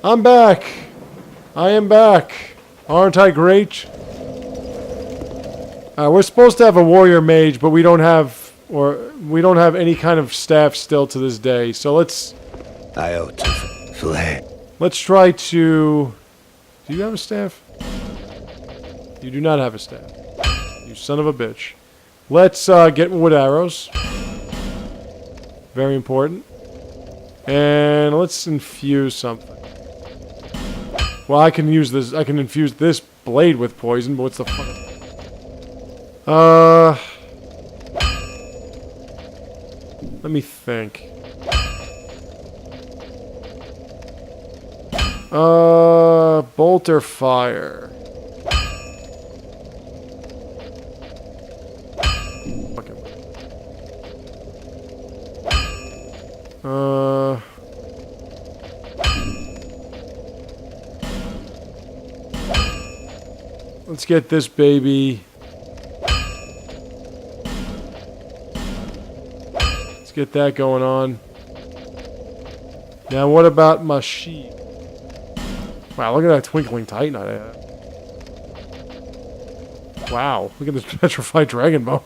I'm back. I am back. Aren't I great? We're supposed to have a warrior mage, but we don't have any kind of staff still to this day. So let's try to. Do you have a staff? You do not have a staff. You son of a bitch. Let's get wood arrows. Very important. And let's infuse something. Well, I can use this. I can infuse this blade with poison, but what's the fuck? Let me think. Bolt or fire? Fucking. Let's get this baby. Let's get that going on. Now, what about my sheep? Wow, look at that twinkling titan I have. Wow, look at this petrified dragon bow.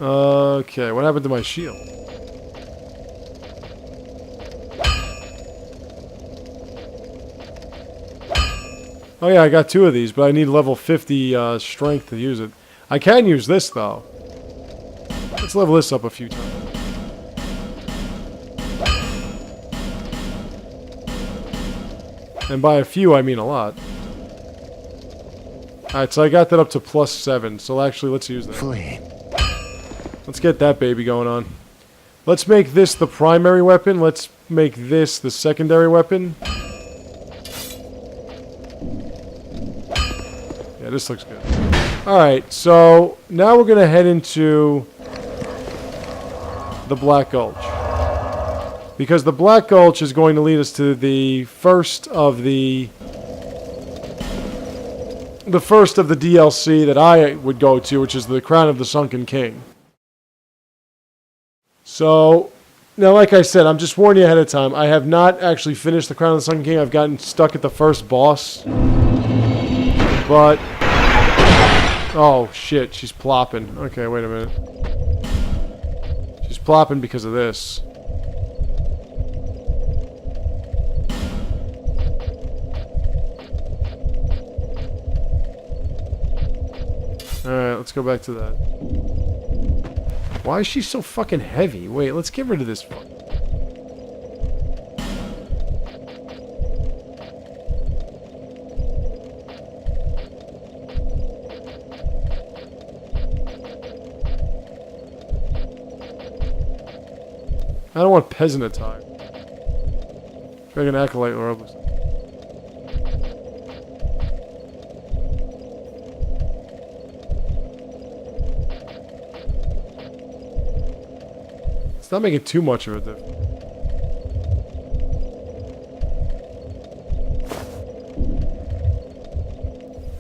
Okay, what happened to my shield? Oh yeah, I got 2 of these, but I need level 50 strength to use it. I can use this, though. Let's level this up a few times. And by a few, I mean a lot. Alright, so I got that up to +7, so actually, let's use that. Let's get that baby going on. Let's make this the primary weapon. Let's make this the secondary weapon. Yeah, this looks good. Alright, so now we're going to head into the Black Gulch. Because the Black Gulch is going to lead us to the first of the DLC that I would go to, which is the Crown of the Sunken King. So, now like I said, I'm just warning you ahead of time. I have not actually finished the Crown of the Sunken King. I've gotten stuck at the first boss. But... oh, shit. She's plopping. Okay, wait a minute. She's plopping because of this. Alright, let's go back to that. Why is she so fucking heavy? Wait, let's get rid of this fuck. I don't want peasant attire. Dragon Acolyte or other. It's not making too much of a difference.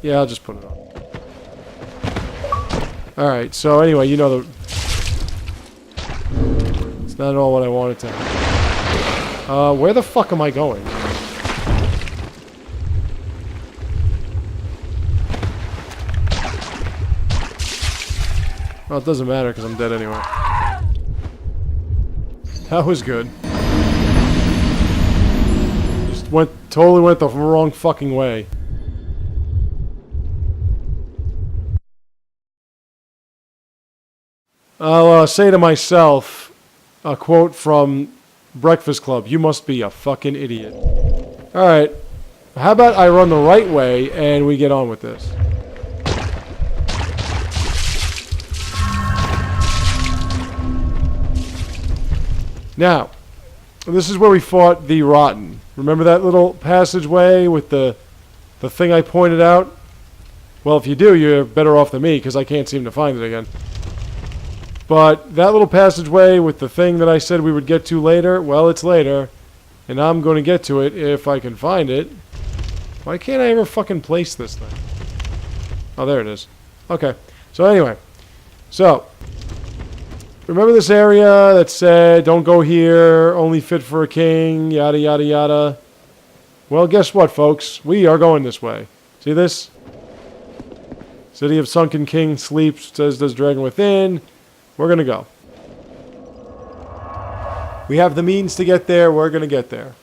Yeah, I'll just put it on. Alright, so anyway, you know the... it's not at all what I wanted to have. Where the fuck am I going? Well, it doesn't matter because I'm dead anyway. That was good. Just totally went the wrong fucking way. I'll say to myself, a quote from Breakfast Club, "You must be a fucking idiot." Alright, how about I run the right way and we get on with this? Now, this is where we fought the Rotten. Remember that little passageway with the thing I pointed out? Well, if you do, you're better off than me, because I can't seem to find it again. But that little passageway with the thing that I said we would get to later, well, it's later. And I'm going to get to it if I can find it. Why can't I ever fucking place this thing? Oh, there it is. Okay. So anyway. So, Remember this area that said, don't go here, only fit for a king, yada, yada, yada? Well, guess what, folks? We are going this way. See this? City of Sunken King sleeps, says does Dragon Within. We're going to go. We have the means to get there. We're going to get there.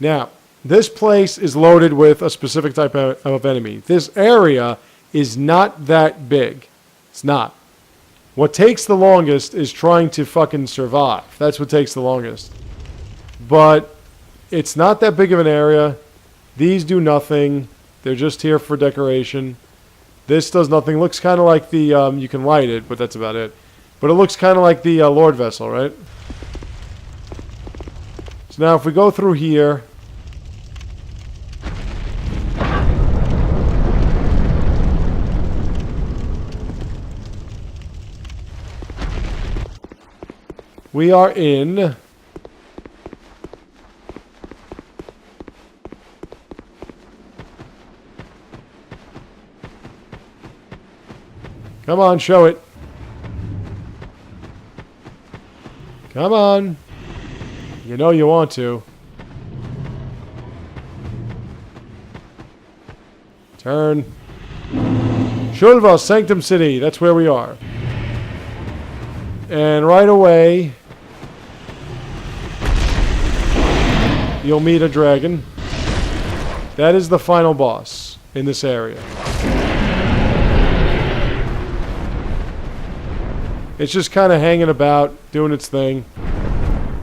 Now, this place is loaded with a specific type of enemy. This area is not that big. It's not. What takes the longest is trying to fucking survive. That's what takes the longest. But it's not that big of an area. These do nothing. They're just here for decoration. This does nothing. Looks kind of like the, you can light it, but that's about it. But it looks kind of like the Lord Vessel, right? So now if we go through here, we are in come on, show it. Come on. You know you want to. Turn. Shulva, Sanctum City. That's where we are. And right away, you'll meet a dragon. That is the final boss in this area. It's just kind of hanging about, doing its thing.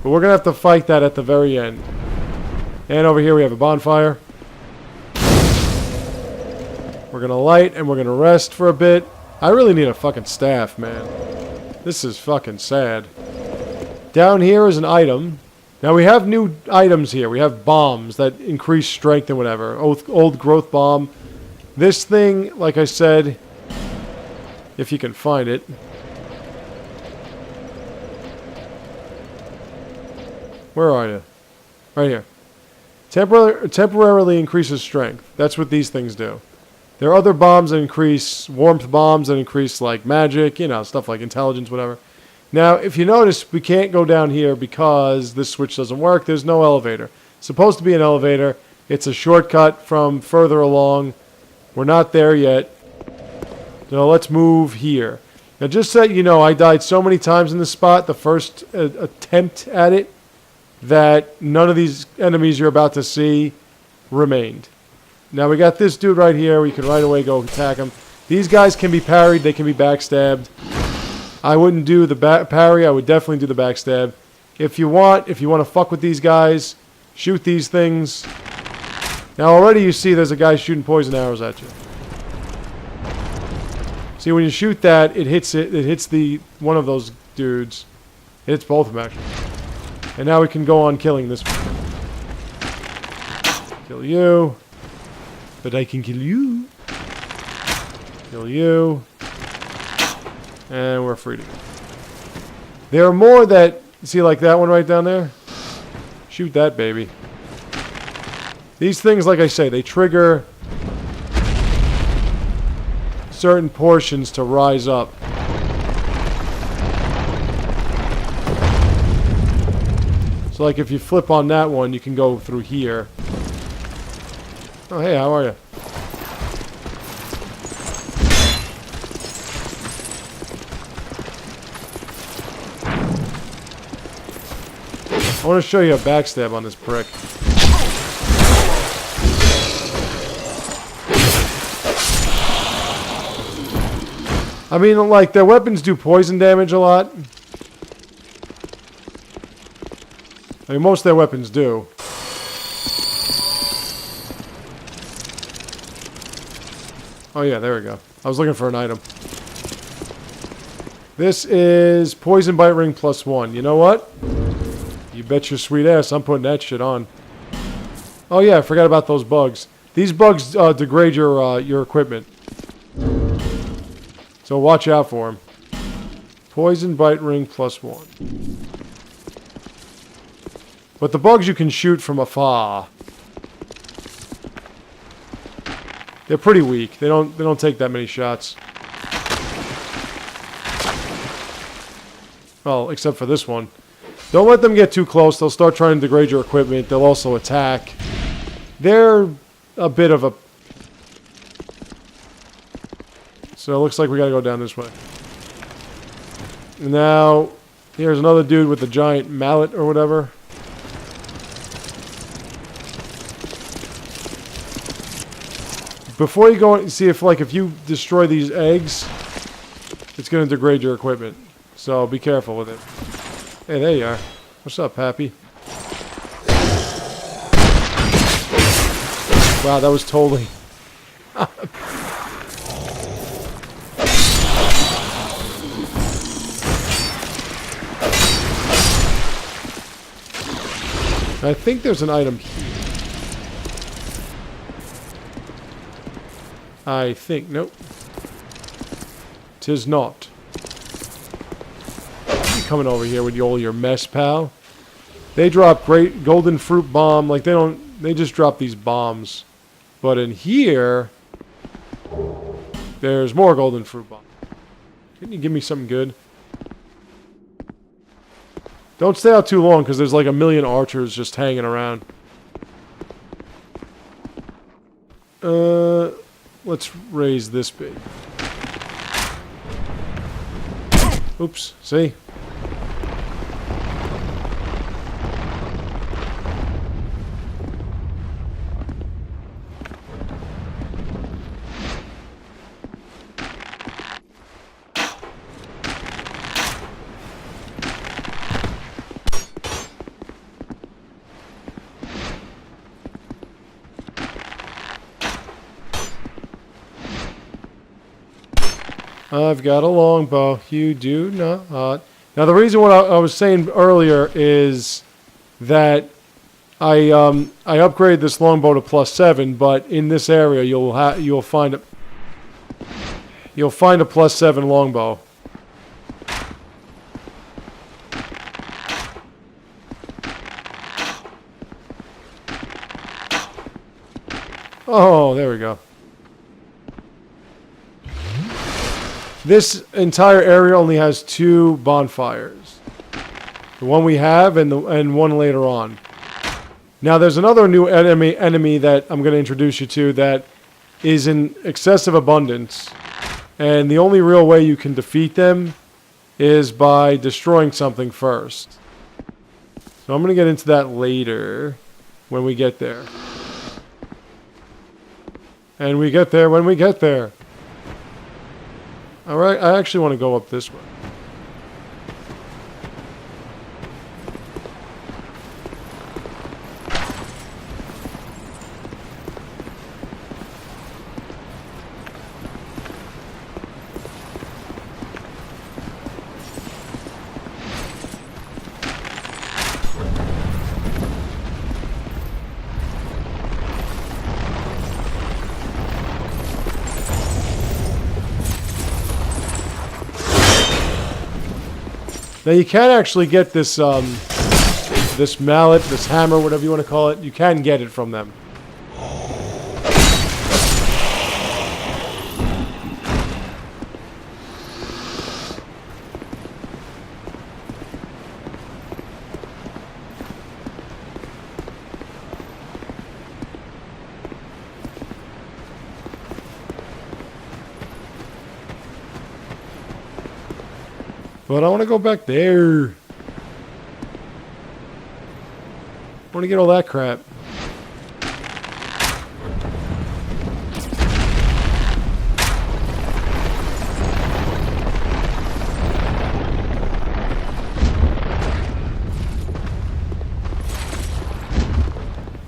But we're going to have to fight that at the very end. And over here we have a bonfire. We're going to light and we're going to rest for a bit. I really need a fucking staff, man. This is fucking sad. Down here is an item. Now we have new items here. We have bombs that increase strength and whatever. Old growth bomb. This thing, like I said, if you can find it. Where are you? Right here. Temporarily increases strength. That's what these things do. There are other bombs that increase, warmth bombs that increase like magic, you know, stuff like intelligence, whatever. Now, if you notice, we can't go down here because this switch doesn't work. There's no elevator. It's supposed to be an elevator. It's a shortcut from further along. We're not there yet. So let's move here. Now, just so you know, I died so many times in this spot, the first attempt at it, that none of these enemies you're about to see remained. Now we got this dude right here. We can right away go attack him. These guys can be parried. They can be backstabbed. I wouldn't do the parry. I would definitely do the backstab. If you want to fuck with these guys, shoot these things. Now already you see there's a guy shooting poison arrows at you. See, when you shoot that, it hits the one of those dudes. It hits both of them actually. And now we can go on killing this one. Kill you. But I can kill you. Kill you. And we're free to go. There are more that, see like that one right down there? Shoot that baby. These things, like I say, they trigger certain portions to rise up. So like if you flip on that one, you can go through here. Oh, hey, how are you? I want to show you a backstab on this prick. I mean, like, their weapons do poison damage a lot. I mean, most of their weapons do. Oh yeah, there we go. I was looking for an item. This is Poison Bite Ring +1. You know what? You bet your sweet ass I'm putting that shit on. Oh yeah, I forgot about those bugs. These bugs degrade your equipment. So watch out for them. Poison Bite Ring +1. But the bugs you can shoot from afar. They're pretty weak. They don't take that many shots. Well, except for this one. Don't let them get too close. They'll start trying to degrade your equipment. They'll also attack. They're a bit of a... So it looks like we gotta go down this way. Now, here's another dude with a giant mallet or whatever. Before you go and see if you destroy these eggs, it's gonna degrade your equipment. So be careful with it. Hey, there you are. What's up, Pappy? Wow, that was totally... I think there's an item here. I think. Nope. 'Tis not. You coming over here with all your mess, pal? They drop great golden fruit bomb. Like, they just drop these bombs. But in here, there's more golden fruit bomb. Can you give me something good? Don't stay out too long, because there's like a million archers just hanging around. Let's raise this big. Oops, see? I've got a longbow. You do not. Now, the reason what I was saying earlier is that I upgraded this longbow to +7, but in this area you'll find a +7 longbow. Oh, there we go. This entire area only has 2 bonfires. The one we have and one later on. Now there's another new enemy that I'm going to introduce you to that is in excessive abundance. And the only real way you can defeat them is by destroying something first. So I'm going to get into that later when we get there. And we get there when we get there. Alright, I actually want to go up this way. Now you can actually get this this mallet, this hammer, whatever you want to call it. You can get it from them. But I want to go back there. I want to get all that crap.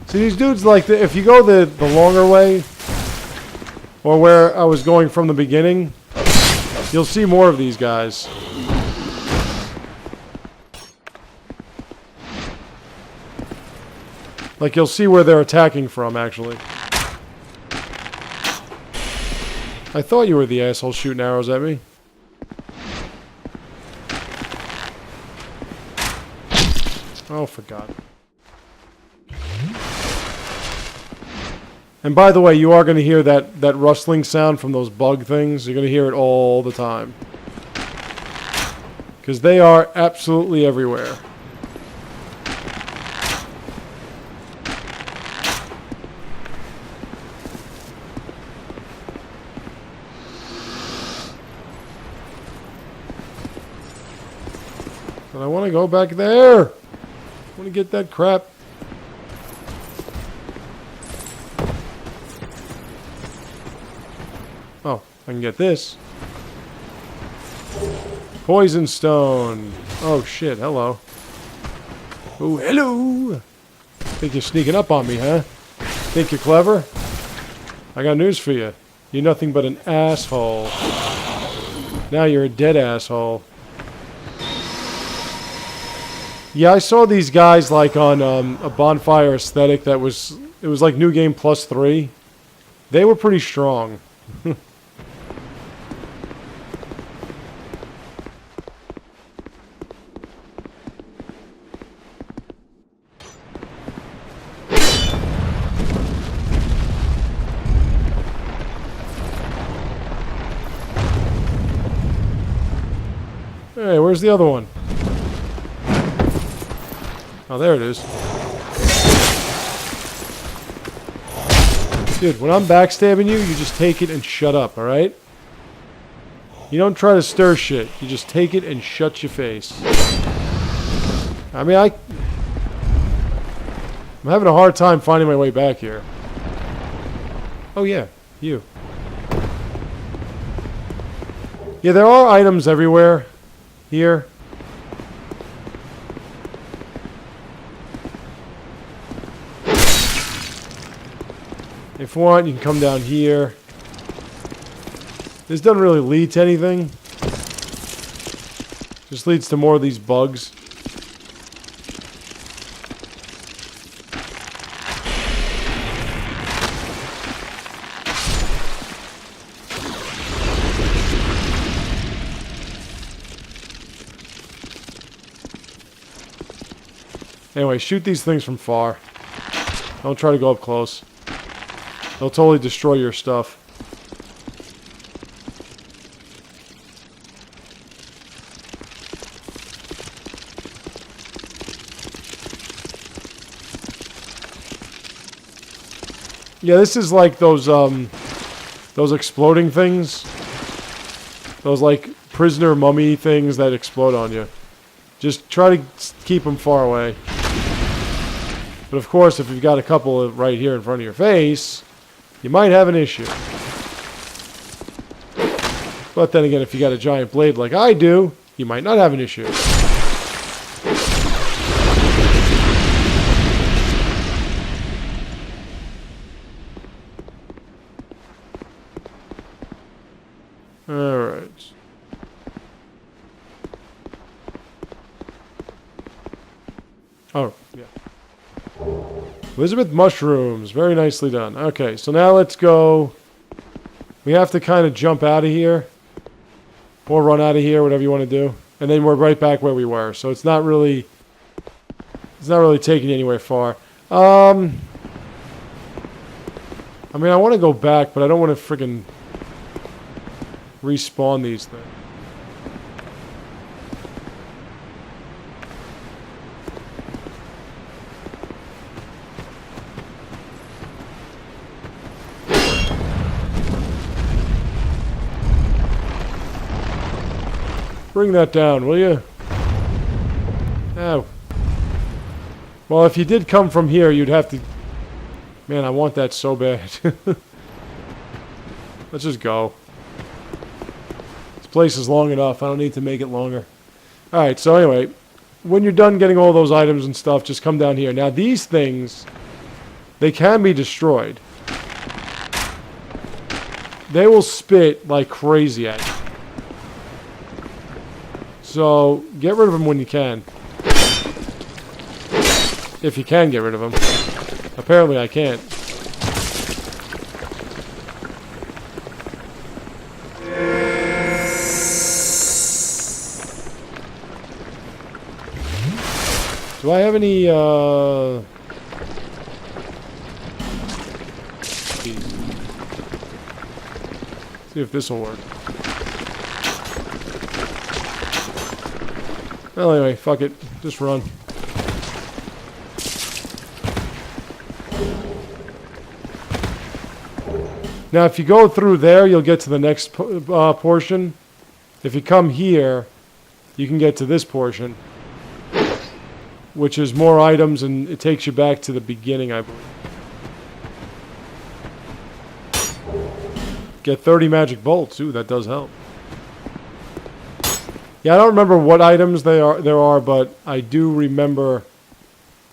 See, these dudes, like, if you go the longer way, or where I was going from the beginning, you'll see more of these guys. Like, you'll see where they're attacking from, actually. I thought you were the asshole shooting arrows at me. Oh, for God. And by the way, you are going to hear that rustling sound from those bug things. You're going to hear it all the time. Because they are absolutely everywhere. But I want to go back there. I want to get that crap. Oh, I can get this. Poison stone. Oh shit, hello. Oh, hello. Think you're sneaking up on me, huh? Think you're clever? I got news for you. You're nothing but an asshole. Now you're a dead asshole. Yeah, I saw these guys like on a bonfire aesthetic that was... It was like New Game Plus 3. They were pretty strong. Hey, where's the other one? Oh, there it is. Dude, when I'm backstabbing you, you just take it and shut up, alright? You don't try to stir shit. You just take it and shut your face. I mean, I'm having a hard time finding my way back here. Oh, yeah. You. Yeah, there are items everywhere. Here. If you want, you can come down here. This doesn't really lead to anything. Just leads to more of these bugs. Anyway, shoot these things from far. Don't try to go up close. They'll totally destroy your stuff. Yeah, this is like those exploding things. Those like prisoner mummy things that explode on you. Just try to keep them far away. But of course, if you've got a couple right here in front of your face, you might have an issue. But then again, if you got a giant blade like I do, you might not have an issue. Alright. Oh, yeah. Elizabeth mushrooms. Very nicely done. Okay, so now let's go. We have to kind of jump out of here. Or run out of here, whatever you want to do. And then we're right back where we were. So it's not really... It's not really taking you anywhere far. I mean, I want to go back, but I don't want to freaking respawn these things. Bring that down, will you? Oh. Well, if you did come from here, you'd have to... Man, I want that so bad. Let's just go. This place is long enough. I don't need to make it longer. Alright, so anyway. When you're done getting all those items and stuff, just come down here. Now, these things, they can be destroyed. They will spit like crazy at you. So, get rid of them when you can. If you can get rid of them. Apparently I can't. Do I have any, See if this will work. Well, anyway, fuck it. Just run. Now, if you go through there, you'll get to the next portion. If you come here, you can get to this portion, which is more items, and it takes you back to the beginning, I believe. Get 30 magic bolts. Ooh, that does help. Yeah, I don't remember what items there are, but I do remember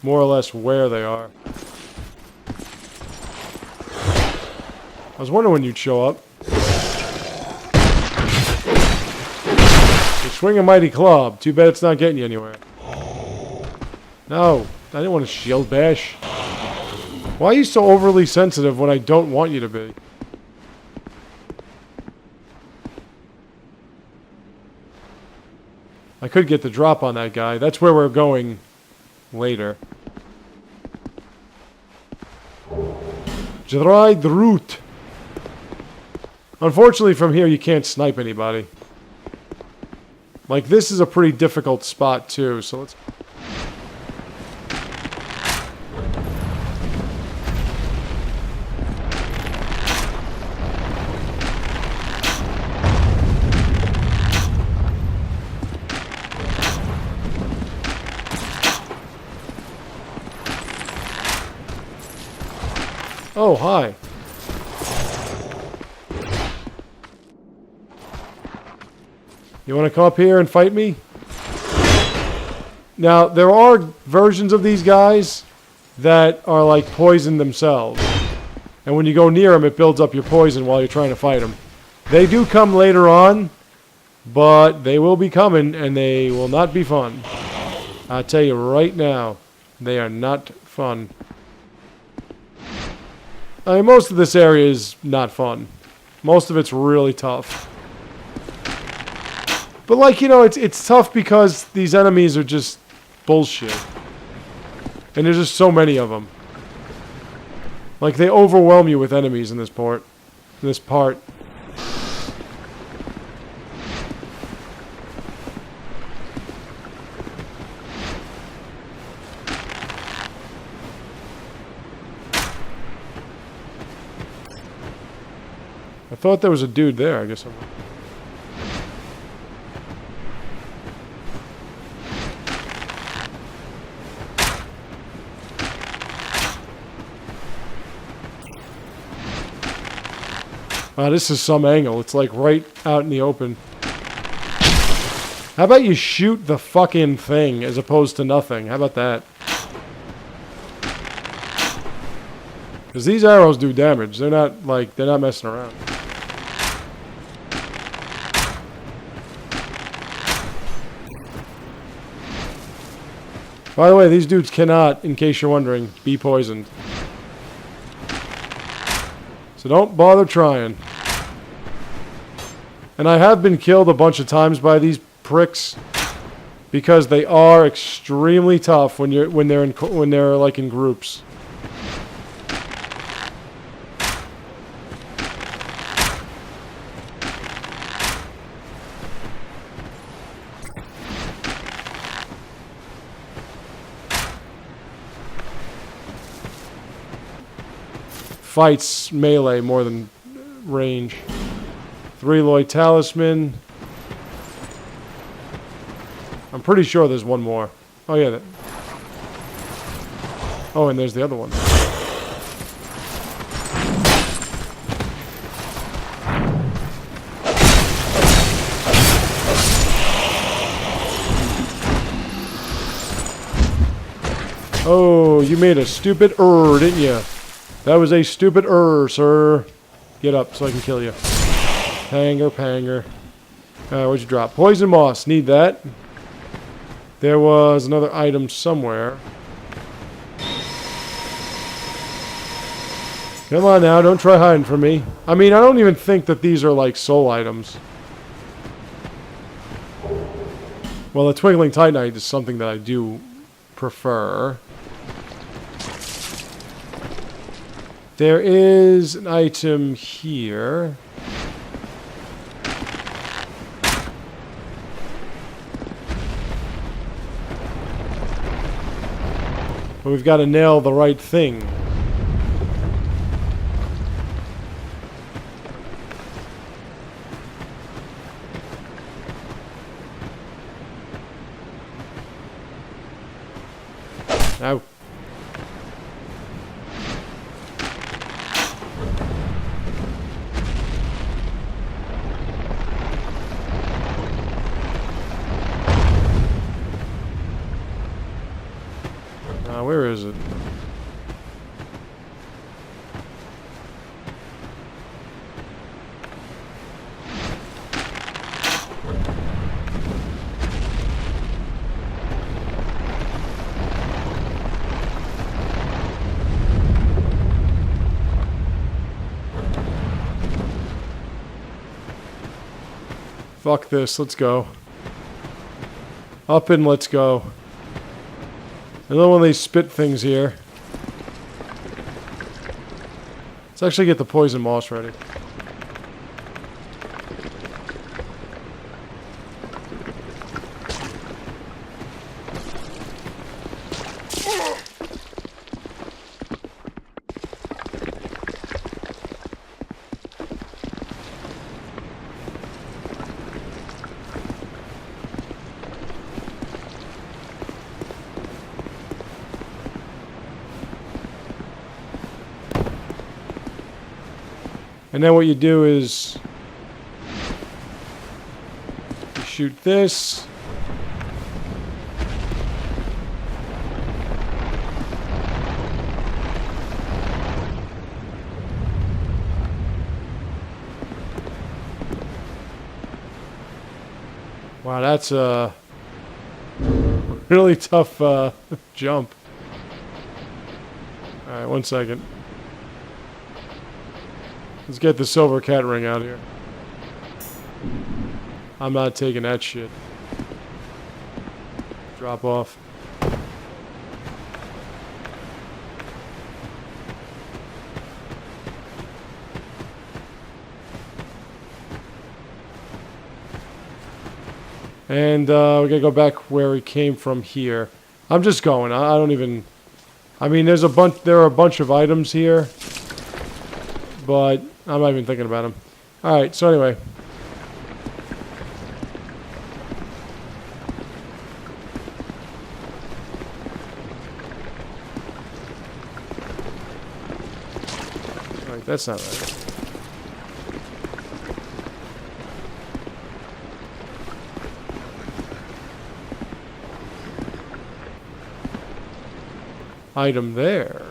more or less where they are. I was wondering when you'd show up. You swing a mighty club. Too bad it's not getting you anywhere. No, I didn't want to shield bash. Why are you so overly sensitive when I don't want you to be? I could get the drop on that guy. That's where we're going later. Dried root. Unfortunately, from here, you can't snipe anybody. Like, this is a pretty difficult spot, too, so let's... Oh, hi. You want to come up here and fight me? Now, there are versions of these guys that are like poison themselves. And when you go near them, it builds up your poison while you're trying to fight them. They do come later on, but they will be coming, and they will not be fun. I'll tell you right now, they are not fun. I mean, most of this area is not fun. Most of it's really tough. But, like, you know, it's tough because these enemies are just bullshit. And there's just so many of them. Like, they overwhelm you with enemies in this part. I thought there was a dude there, I guess I'm... Wow, this is some angle. It's like right out in the open. How about you shoot the fucking thing as opposed to nothing? How about that? Because these arrows do damage. They're not messing around. By the way, these dudes cannot, in case you're wondering, be poisoned. So don't bother trying. And I have been killed a bunch of times by these pricks because they are extremely tough when they're like in groups. Fights melee more than range. 3 Lloyd Talisman. I'm pretty sure there's one more. Oh yeah. Oh, and there's the other one. Oh, you made a stupid didn't you? That was a stupid sir. Get up so I can kill you. Panger. What'd you drop? Poison moss. Need that. There was another item somewhere. Come on now, don't try hiding from me. I mean, I don't even think that these are like soul items. Well, the Twinkling Titanite is something that I do prefer. There is an item here. But we've got to nail the right thing. Ow. Where is it? Fuck this, let's go. Up and let's go. Another one of these spit things here. Let's actually get the poison moss ready. And then what you do is you shoot this. Wow, that's a really tough jump. Alright, 1 second. Let's get the silver cat ring out here. I'm not taking that shit. Drop off. And we gotta go back where we came from here. I'm just going. I don't even. I mean, there's a bunch. There are a bunch of items here, but I'm not even thinking about them. All right. So anyway. All right. That's not right. Item there.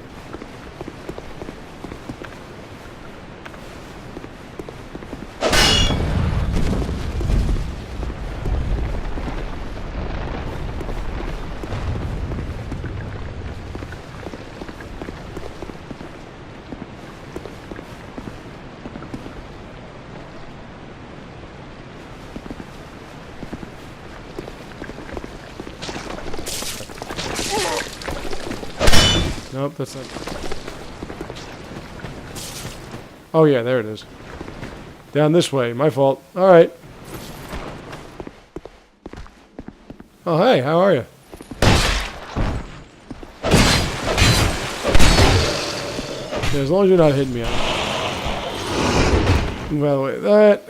Nope, that's not. Oh yeah, there it is. Down this way, my fault. Alright. Oh hey, how are you? Yeah, as long as you're not hitting me on it. By the way, that...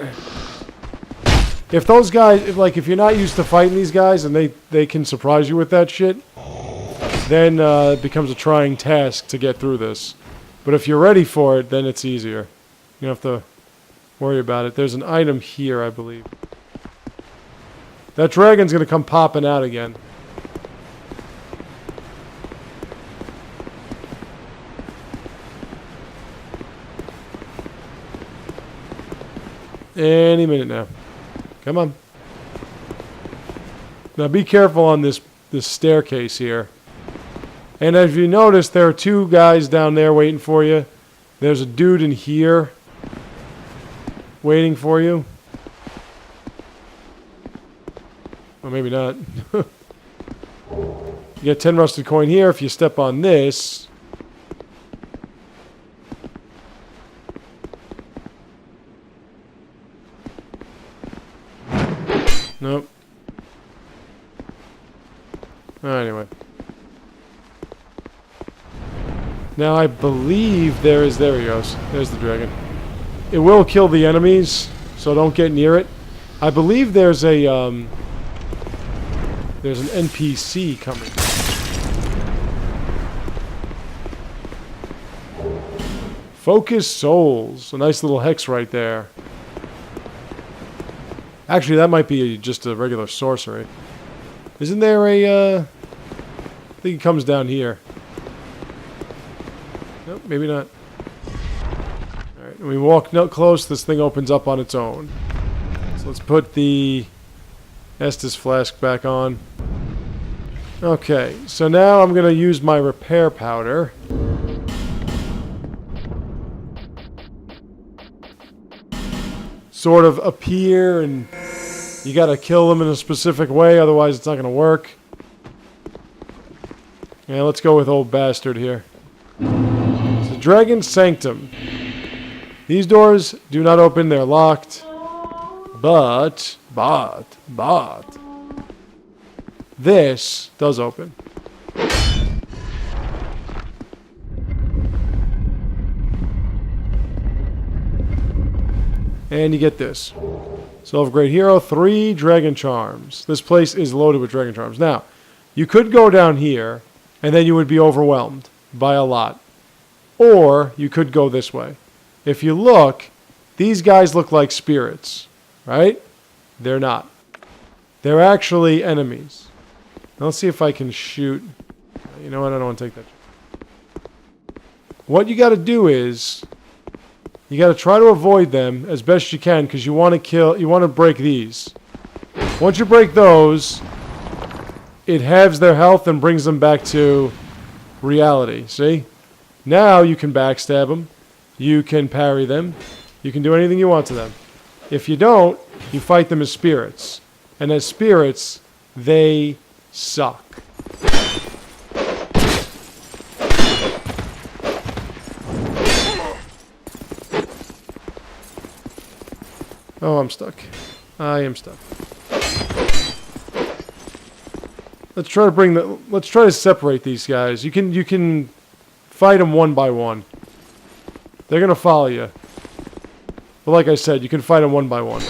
If those guys, if you're not used to fighting these guys and they can surprise you with that shit, then it becomes a trying task to get through this. But if you're ready for it, then it's easier. You don't have to worry about it. There's an item here, I believe. That dragon's going to come popping out again. Any minute now. Come on. Now be careful on this staircase here. And as you notice, there are two guys down there waiting for you. There's a dude in here waiting for you. Or maybe not. You get 10 rusted coin here if you step on this. Nope. Anyway. Now I believe there he goes. There's the dragon. It will kill the enemies, so don't get near it. I believe there's an NPC coming. Focus souls. A nice little hex right there. Actually, that might be just a regular sorcery. Isn't there I think it comes down here. Nope, maybe not. Alright, we walk close, this thing opens up on its own. So let's put the Estus flask back on. Okay, so now I'm going to use my repair powder. Sort of appear, and you got to kill them in a specific way, otherwise it's not going to work. Yeah, let's go with old bastard here. It's the Dragon Sanctum. These doors do not open, they're locked. But, this does open. And you get this. Soul of Great Hero, 3 Dragon Charms. This place is loaded with Dragon Charms. Now, you could go down here, and then you would be overwhelmed by a lot. Or, you could go this way. If you look, these guys look like spirits, right? They're not. They're actually enemies. Now, let's see if I can shoot. You know what? I don't want to take that. What you got to do is, you got to try to avoid them as best you can, because you want to break these. Once you break those, it halves their health and brings them back to reality. See? Now you can backstab them. You can parry them. You can do anything you want to them. If you don't, you fight them as spirits. And as spirits, they suck. Oh, I'm stuck. I am stuck. Let's try to separate these guys. You can fight them one by one. They're gonna follow you. But like I said, you can fight them one by one.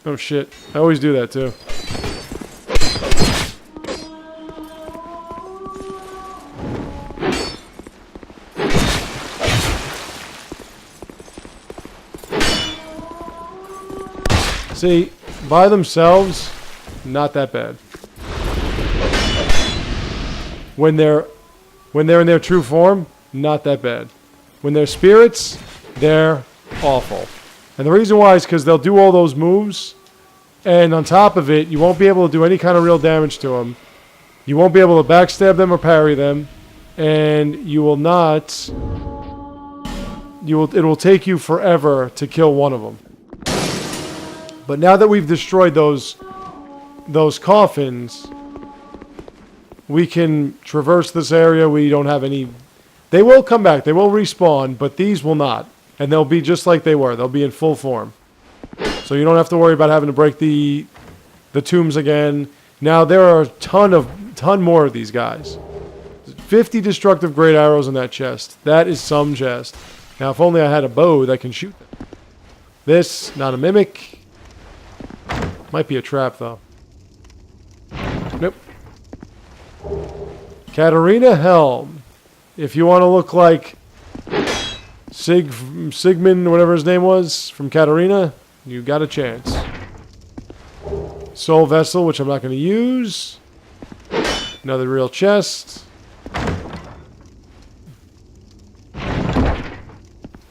Oh shit. I always do that too. See, by themselves, not that bad. When they're in their true form, not that bad. When they're spirits, they're awful. And the reason why is because they'll do all those moves, and on top of it, you won't be able to do any kind of real damage to them. You won't be able to backstab them or parry them, and you will not. It will take you forever to kill one of them. But now that we've destroyed those coffins, we can traverse this area. We don't have any. They will come back. They will respawn, but these will not. And they'll be just like they were. They'll be in full form. So you don't have to worry about having to break the tombs again. Now there are a ton more of these guys. 50 destructive great arrows in that chest. That is some chest. Now if only I had a bow that can shoot them. This, not a mimic. Might be a trap though. Nope. Katarina Helm. If you want to look like Sigmund, whatever his name was, from Katarina, you got a chance. Soul Vessel, which I'm not going to use. Another real chest.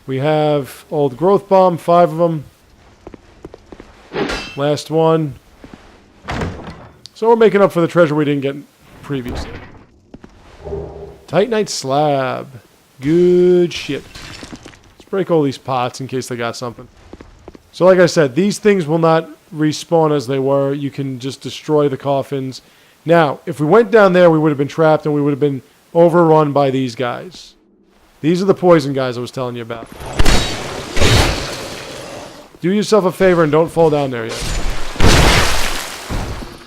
We have Old Growth Bomb, 5 of them. Last one. So we're making up for the treasure we didn't get previously. Titanite Slab. Good shit. Let's break all these pots in case they got something. So like I said, these things will not respawn as they were. You can just destroy the coffins. Now, if we went down there, we would have been trapped and we would have been overrun by these guys. These are the poison guys I was telling you about. Do yourself a favor and don't fall down there yet.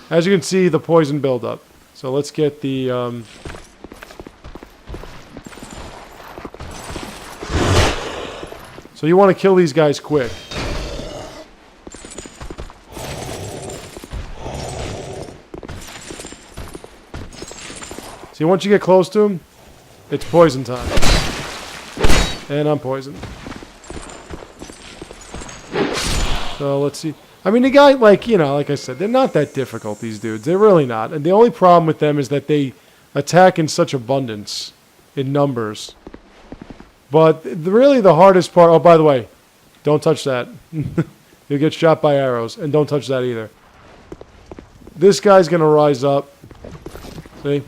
As you can see, the poison buildup. So let's get the... So you want to kill these guys quick. See, once you get close to him, it's poison time. And I'm poisoned. So let's see. I mean, the guy, like, you know, like I said, they're not that difficult, these dudes. They're really not. And the only problem with them is that they attack in such abundance, in numbers. But really the hardest part... Oh, by the way, don't touch that. You'll get shot by arrows. And don't touch that either. This guy's going to rise up. See?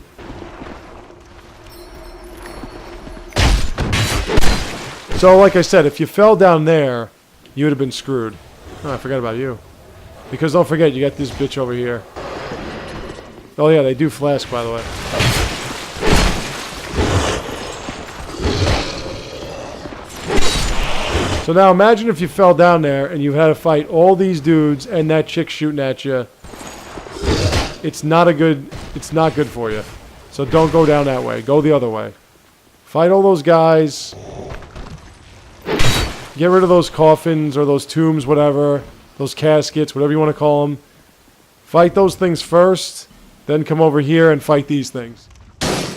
So, like I said, if you fell down there, you would have been screwed. Oh, I forgot about you. Because don't forget, you got this bitch over here. Oh yeah, they do flask, by the way. So now imagine if you fell down there and you had to fight all these dudes and that chick shooting at you. It's not good for you. So don't go down that way. Go the other way. Fight all those guys. Get rid of those coffins or those tombs, whatever. Those caskets, whatever you want to call them. Fight those things first. Then come over here and fight these things.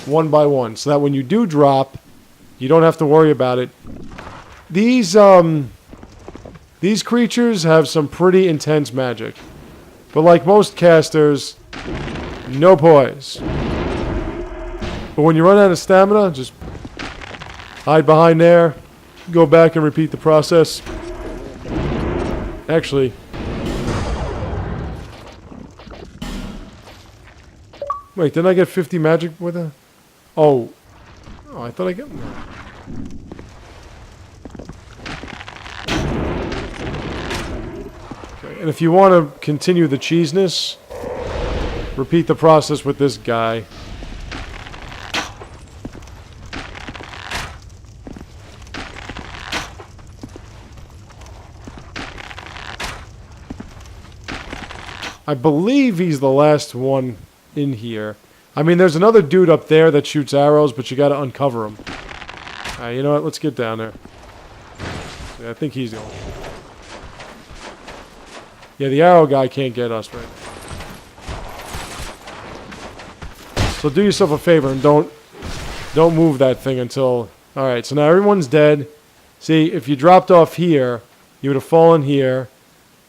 One by one. So that when you do drop, you don't have to worry about it. These creatures have some pretty intense magic. But like most casters, no poise. But when you run out of stamina, just hide behind there. Go back and repeat the process. Actually... Wait, didn't I get 50 magic with it? Oh. Oh, I thought I got... Okay, and if you want to continue the cheesiness, repeat the process with this guy. I believe he's the last one in here. I mean, there's another dude up there that shoots arrows, but you gotta uncover him. Alright, you know what? Let's get down there. Yeah, I think he's going. Yeah, the arrow guy can't get us right now. So do yourself a favor and don't move that thing until... Alright, so now everyone's dead. See, if you dropped off here, you would have fallen here.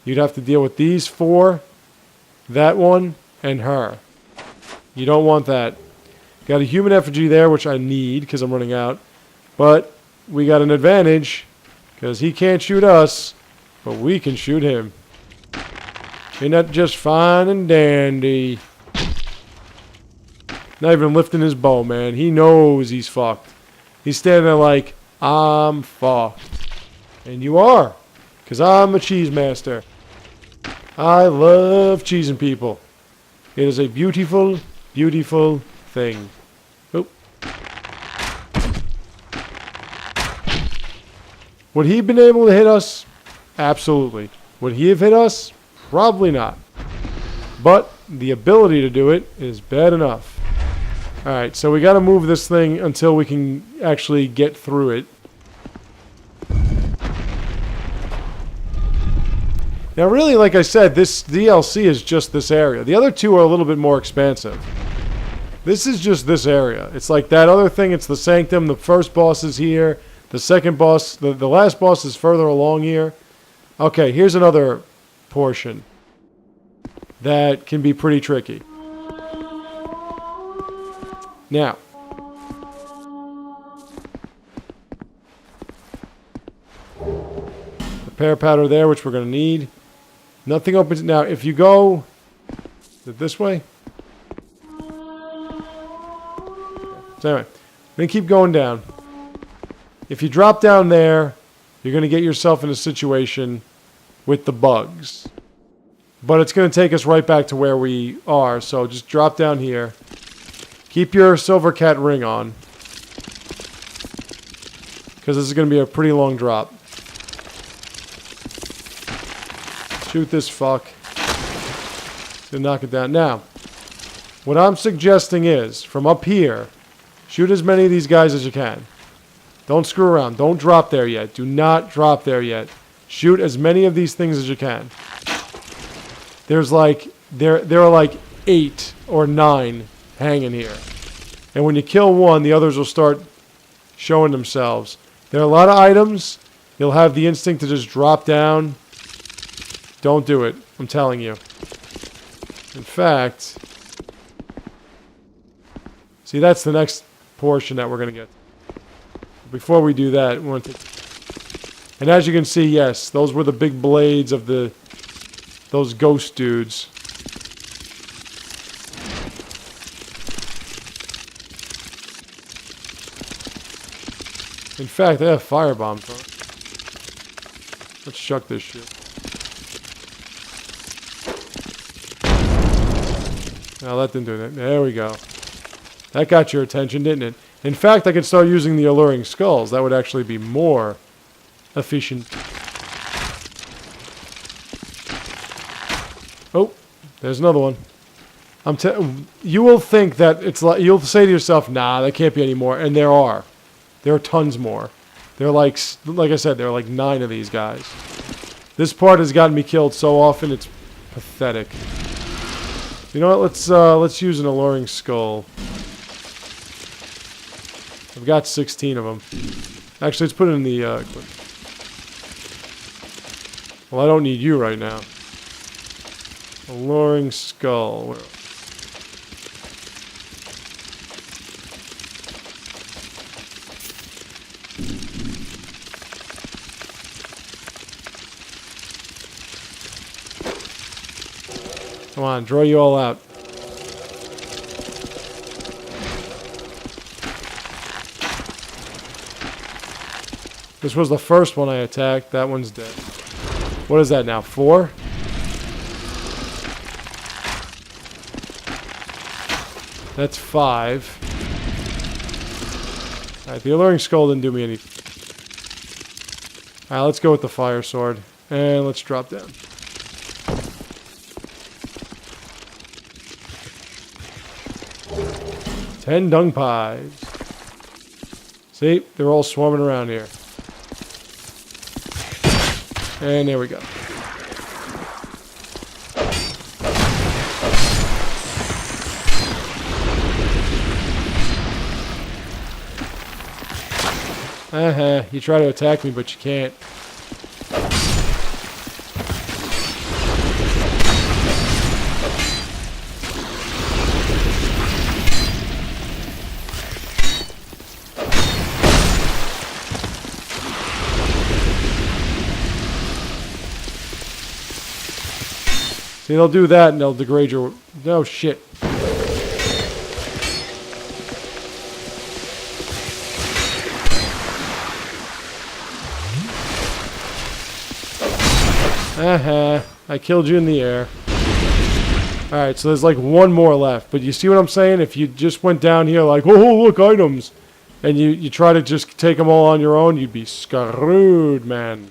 You'd have to deal with these four, that one, and her. You don't want that. Got a human effigy there, which I need because I'm running out. But we got an advantage because he can't shoot us, but we can shoot him. Ain't that just fine and dandy? Not even lifting his bow, man. He knows he's fucked. He's standing there like, I'm fucked. And you are, because I'm a cheese master. I love cheesing people. It is a beautiful, beautiful thing. Oop. Would he have been able to hit us? Absolutely. Would he have hit us? Probably not. But the ability to do it is bad enough. Alright, so we got to move this thing until we can actually get through it. Now really, like I said, this DLC is just this area. The other two are a little bit more expansive. This is just this area. It's like that other thing, it's the Sanctum. The first boss is here. The second boss, the last boss is further along here. Okay, here's another portion that can be pretty tricky. Now, repair powder there, which we're going to need. Nothing opens. Now, if you go... Is it this way? So anyway, I'm going to keep going down. If you drop down there, you're going to get yourself in a situation with the bugs. But it's going to take us right back to where we are. So just drop down here. Keep your silver cat ring on. Because this is going to be a pretty long drop. Shoot this fuck. Gonna knock it down. Now, What I'm suggesting is, from up here, shoot as many of these guys as you can. Don't screw around. Don't drop there yet. Do not drop there yet. Shoot as many of these things as you can. There's like, there are like 8 or 9 hanging here. And when you kill one, the others will start showing themselves. There are a lot of items. You'll have the instinct to just drop down. Don't do it. I'm telling you. In fact, see, that's the next portion that we're going to get. Before we do that, we want to... And as you can see, yes, those were the big blades of those ghost dudes. In fact, they have firebombs on it. Let's chuck this shit. Now that didn't do that. There we go. That got your attention, didn't it? In fact, I could start using the alluring skulls. That would actually be more efficient. Oh, there's another one. You will think that it's like, you'll say to yourself, nah, there can't be any more. And there are. There are tons more. There are like I said, there are like 9 of these guys. This part has gotten me killed so often, it's pathetic. You know what? Let's use an alluring skull. I've got 16 of them. Actually, let's put it in the... well, I don't need you right now. Alluring skull. Where? Come on, draw you all out. This was the first one I attacked. That one's dead. What is that now? 4? That's 5. Alright, the alluring skull didn't do me any... Alright, let's go with the fire sword. And let's drop down. Ten dung pies. See? They're all swarming around here. And there we go. You try to attack me, but you can't. See, they'll do that and they'll degrade your... No, shit. I killed you in the air. Alright, so there's like one more left. But you see what I'm saying? If you just went down here like, oh, look, items. And you try to just take them all on your own, you'd be screwed, man.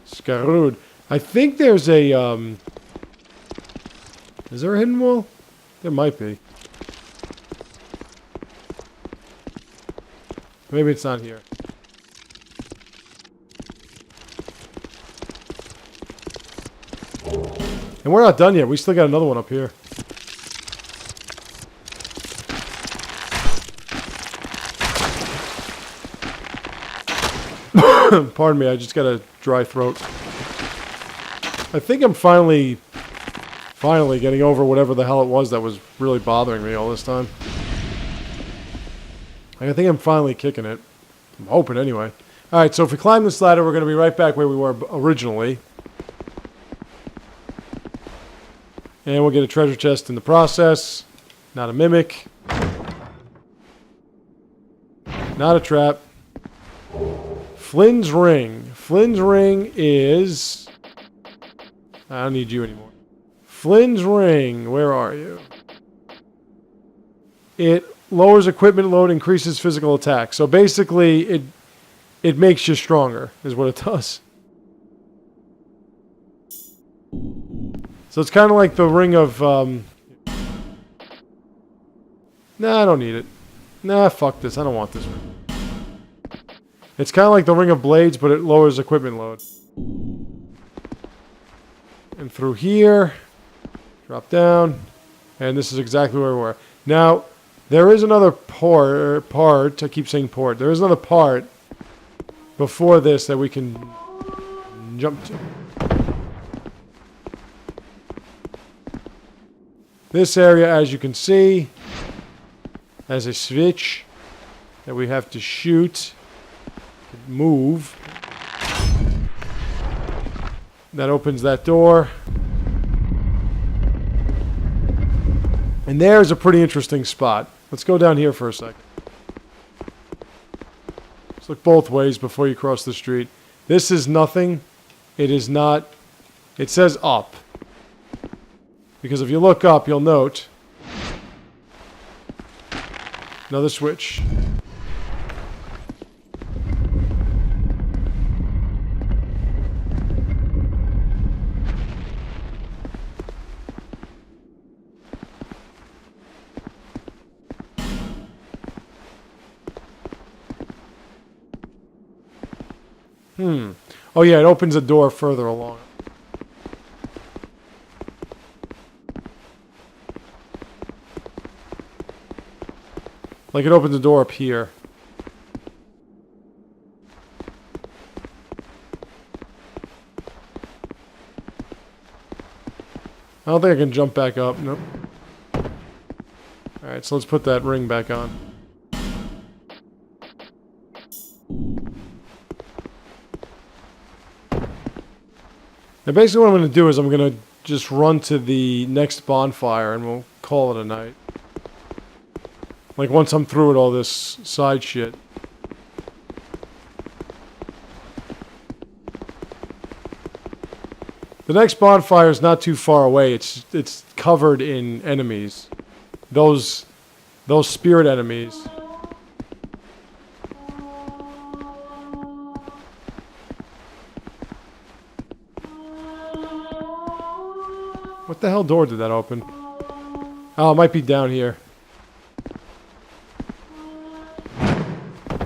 Screwed. I think there's a, Is there a hidden wall? There might be. Maybe it's not here. And we're not done yet. We still got another one up here. Pardon me, I just got a dry throat. I think I'm finally getting over whatever the hell it was that was really bothering me all this time. I think I'm finally kicking it. I'm hoping anyway. Alright, so if we climb this ladder, we're going to be right back where we were originally. And we'll get a treasure chest in the process. Not a mimic. Not a trap. Flynn's ring. Flynn's ring is... I don't need you anymore. Flynn's ring. Where are you? It lowers equipment load, increases physical attack. So basically, it makes you stronger, is what it does. So it's kind of like the ring of... Nah, I don't need it. Nah, fuck this. I don't want this one. It's kind of like the Ring of Blades, but it lowers equipment load. And through here, drop down, and this is exactly where we were. Now, there is another part, I keep saying port, there is another part before this that we can jump to. This area, as you can see, has a switch that we have to shoot, move. That opens that door. And there's a pretty interesting spot. Let's go down here for a second. Let's look both ways before you cross the street. This is nothing. It is not. It says up. Because if you look up, you'll note another switch. Oh yeah, it opens a door further along. Like it opens a door up here. I don't think I can jump back up. Nope. Alright, so let's put that ring back on. Now basically what I'm going to do is I'm going to just run to the next bonfire and we'll call it a night. Like once I'm through with all this side shit. The next bonfire is not too far away. It's covered in enemies. Those spirit enemies. What the hell door did that open? Oh, it might be down here.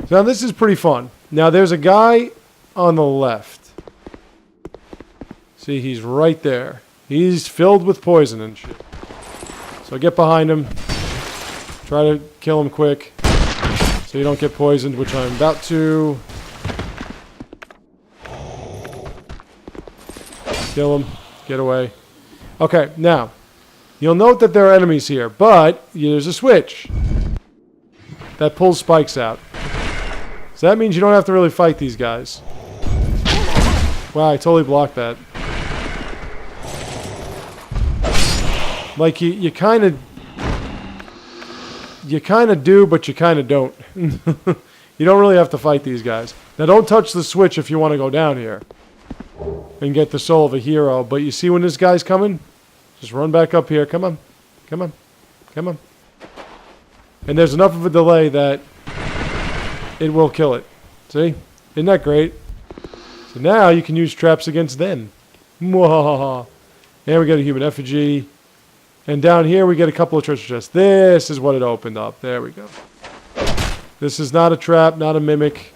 Now this is pretty fun. Now there's a guy on the left. See, he's right there. He's filled with poison and shit. So get behind him. Try to kill him quick. So you don't get poisoned, which I'm about to. Kill him. Get away. Okay, now. You'll note that there are enemies here, but there's a switch that pulls spikes out. So that means you don't have to really fight these guys. Wow, I totally blocked that. Like you kind of do, but you kind of don't. You don't really have to fight these guys. Now don't touch the switch if you want to go down here and get the soul of a hero. But you see when this guy's coming? Just run back up here. Come on. Come on. Come on. And there's enough of a delay that it will kill it. See? Isn't that great? So now you can use traps against them. Mwahaha. And we get a human effigy. And down here we get a couple of treasure chests. This is what it opened up. There we go. This is not a trap, not a mimic.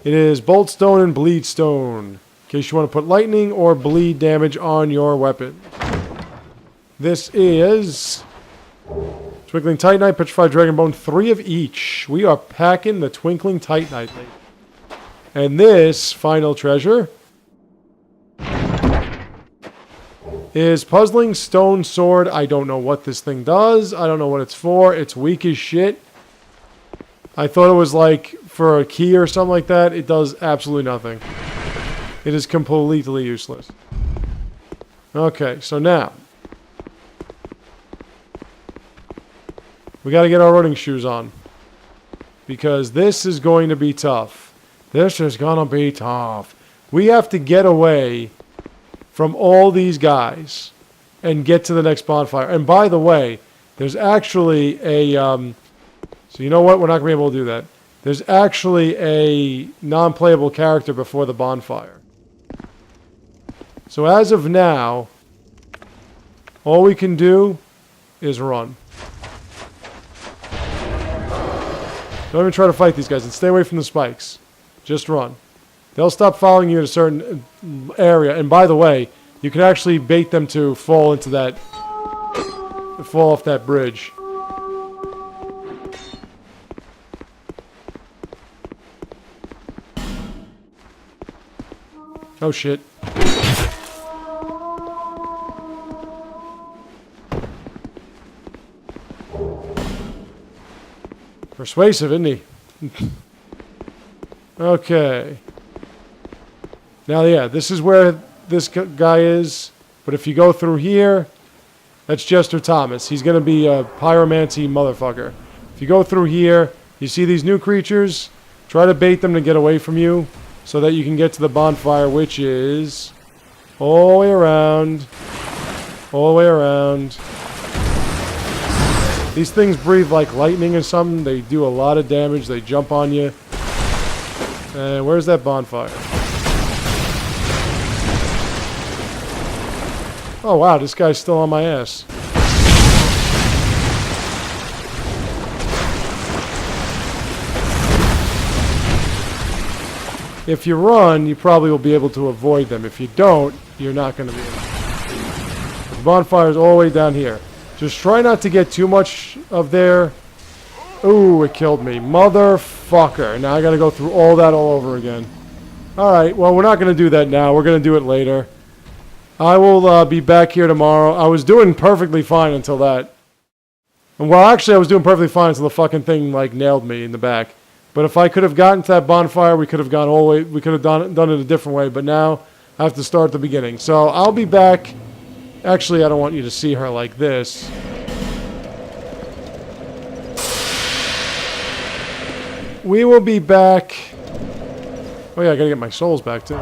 It is bolt stone and bleed stone. In case you want to put lightning or bleed damage on your weapon. This is Twinkling Titanite, Petrified Dragonbone, 3 of each. We are packing the Twinkling Titanite. And this final treasure is Puzzling Stone Sword. I don't know what this thing does. I don't know what it's for. It's weak as shit. I thought it was like for a key or something like that. It does absolutely nothing. It is completely useless. Okay, so now we got to get our running shoes on. Because this is going to be tough. This is going to be tough. We have to get away from all these guys and get to the next bonfire. And by the way, there's actually a... so you know what? We're not going to be able to do that. There's actually a non-playable character before the bonfire. So as of now, all we can do is run. Don't even try to fight these guys and stay away from the spikes. Just run. They'll stop following you in a certain area. And by the way, you can actually bait them to fall into that... fall off that bridge. Oh shit. Persuasive, isn't he? Okay. Now, yeah, this is where this guy is. But if you go through here, that's Jester Thomas. He's going to be a pyromancy motherfucker. If you go through here, you see these new creatures. Try to bait them to get away from you so that you can get to the bonfire, which is all the way around. All the way around. These things breathe like lightning or something. They do a lot of damage. They jump on you. And where's that bonfire? Oh wow, this guy's still on my ass. If you run, you probably will be able to avoid them. If you don't, you're not going to be able to. The bonfire's all the way down here. Just try not to get too much of their... Ooh, it killed me. Motherfucker. Now I gotta go through all that all over again. Alright, well, we're not gonna do that now. We're gonna do it later. I will be back here tomorrow. I was doing perfectly fine until that. And well, actually, I was doing perfectly fine until the fucking thing, like, nailed me in the back. But if I could have gotten to that bonfire, we could have gone all the way... We could have done it a different way. But now, I have to start at the beginning. So, I'll be back... Actually, I don't want you to see her like this. We will be back... Oh yeah, I gotta get my souls back too.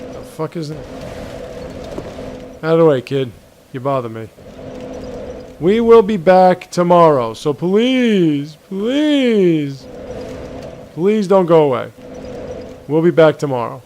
What the fuck is that? Out of the way, kid. You bother me. We will be back tomorrow, so please, please, please don't go away. We'll be back tomorrow.